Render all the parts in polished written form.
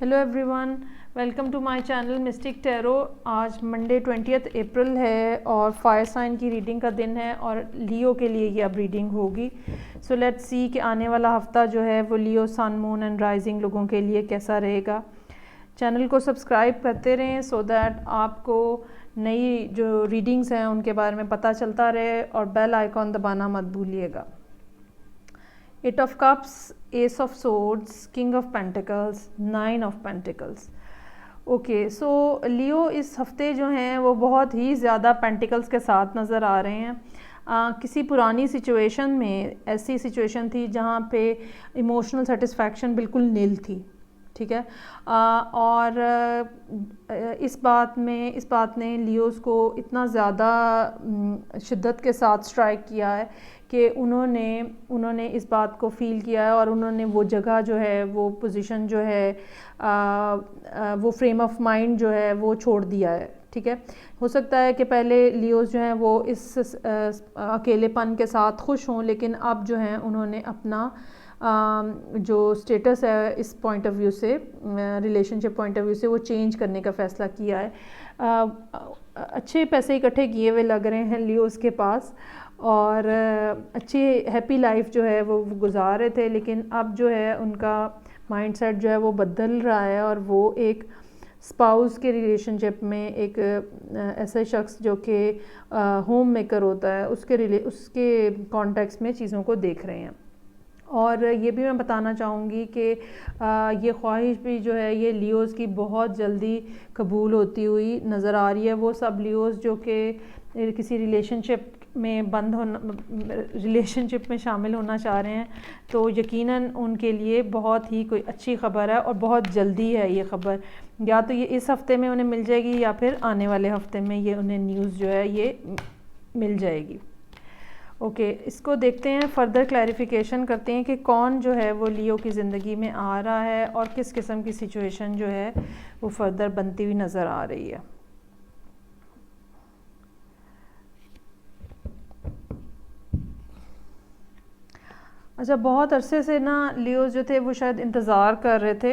Hello everyone, welcome to my channel mystic tarot. आज Monday 20 April है और fire sign की रीडिंग का दिन है और लियो के लिए ये अब रीडिंग होगी। सो लेट्स सी कि आने वाला हफ्ता जो है वो लियो सन मून एंड राइजिंग लोगों के लिए कैसा रहेगा। चैनल को सब्सक्राइब करते रहें सो दैट आपको नई जो रीडिंग्स हैं उनके बारे में पता चलता रहे और बेल आइकॉन दबाना मत भूलिएगा। Eight of cups, ace of swords, king of pentacles, nine of pentacles. Okay, so Leo इस हफ्ते जो हैं वो बहुत ही ज़्यादा पेंटिकल्स के साथ नज़र आ रहे हैं। किसी पुरानी सिचुएशन में ऐसी सिचुएशन थी जहाँ पे इमोशनल सेटिस्फैक्शन बिल्कुल नील थी, ठीक है। और इस बात ने लियोस को इतना ज़्यादा शिद्दत के साथ स्ट्राइक किया है कि उन्होंने इस बात को फ़ील किया है और उन्होंने वो जगह जो है, वो पोजीशन जो है, वो फ्रेम ऑफ माइंड जो है वो छोड़ दिया है, ठीक है। हो सकता है कि पहले लियोस जो हैं वो इस अकेलेपन के साथ खुश हों, लेकिन अब जो हैं उन्होंने अपना जो स्टेटस है इस पॉइंट ऑफ व्यू से, रिलेशनशिप पॉइंट ऑफ व्यू से, वो चेंज करने का फ़ैसला किया है। अच्छे पैसे इकट्ठे किए हुए लग रहे हैं लियोस के पास और अच्छी हैप्पी लाइफ जो है वो गुजार रहे थे, लेकिन अब जो है उनका माइंडसेट जो है वो बदल रहा है और वो एक स्पाउस के रिलेशनशिप में एक ऐसा शख्स जो कि होम मेकर होता है उसके कॉन्टेक्स्ट में चीज़ों को देख रहे हैं। और ये भी मैं बताना चाहूँगी कि ये ख्वाहिश भी जो है ये लियोस की बहुत जल्दी कबूल होती हुई नज़र आ रही है। वो सब लियोस जो कि किसी रिलेशनशिप में शामिल होना चाह रहे हैं, तो यकीनन उनके लिए बहुत ही कोई अच्छी ख़बर है और बहुत जल्दी है ये ख़बर। या तो ये इस हफ़्ते में उन्हें मिल जाएगी या फिर आने वाले हफ़्ते में ये उन्हें न्यूज़ जो है ये मिल जाएगी। ओके, इसको देखते हैं, फर्दर क्लैरिफिकेशन करते हैं कि कौन जो है वो लियो की ज़िंदगी में आ रहा है और किस किस्म की सिचुएशन जो है वो फर्दर बनती हुई नज़र आ रही है। अच्छा, बहुत अरसे से ना लियोस जो थे वो शायद इंतज़ार कर रहे थे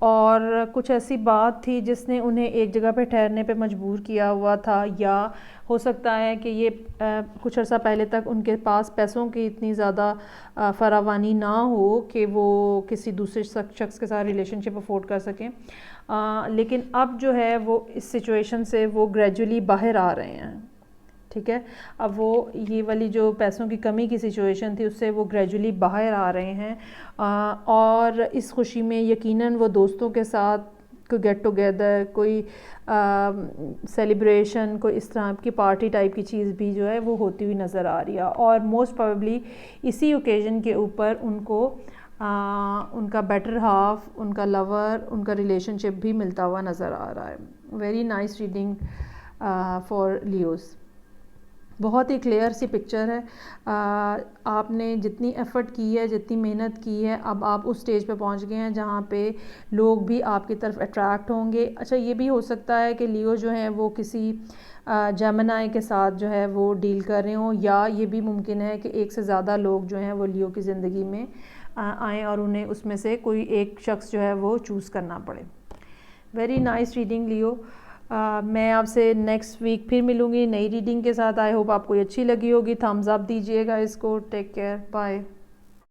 और कुछ ऐसी बात थी जिसने उन्हें एक जगह पे ठहरने पे मजबूर किया हुआ था, या हो सकता है कि ये कुछ अर्सा पहले तक उनके पास पैसों की इतनी ज़्यादा फरावानी ना हो कि वो किसी दूसरे शख्स के साथ रिलेशनशिप अफोर्ड कर सकें। लेकिन अब जो है वो इस सिचुएशन से वो ग्रेजुअली बाहर आ रहे हैं, ठीक है। अब वो ये वाली जो पैसों की कमी की सिचुएशन थी उससे वो ग्रेजुअली बाहर आ रहे हैं और इस खुशी में यकीनन वो दोस्तों के साथ कोई गेट टुगेदर, कोई सेलिब्रेशन, कोई इस तरह की पार्टी टाइप की चीज़ भी जो है वो होती हुई नज़र आ रही है और मोस्ट प्रोबेबली इसी ओकेजन के ऊपर उनको उनका बेटर हाफ, उनका लवर, उनका रिलेशनशिप भी मिलता हुआ नज़र आ रहा है। Very nice reading for Leos. बहुत ही क्लियर सी पिक्चर है। आपने जितनी एफ़र्ट की है, जितनी मेहनत की है, अब आप उस स्टेज पे पहुंच गए हैं जहां पे लोग भी आपकी तरफ अट्रैक्ट होंगे। अच्छा, ये भी हो सकता है कि लियो जो है वो किसी जेमिनी के साथ जो है वो डील कर रहे हों, या ये भी मुमकिन है कि एक से ज़्यादा लोग जो हैं वो लियो की ज़िंदगी में आएँ और उन्हें उसमें से कोई एक शख्स जो है वो चूज़ करना पड़े। वेरी नाइस रीडिंग लियो। मैं आपसे नेक्स्ट वीक फिर मिलूँगी नई रीडिंग के साथ। आई होप आपको अच्छी लगी होगी। थम्स अप दीजिएगा इसको। Take care, bye.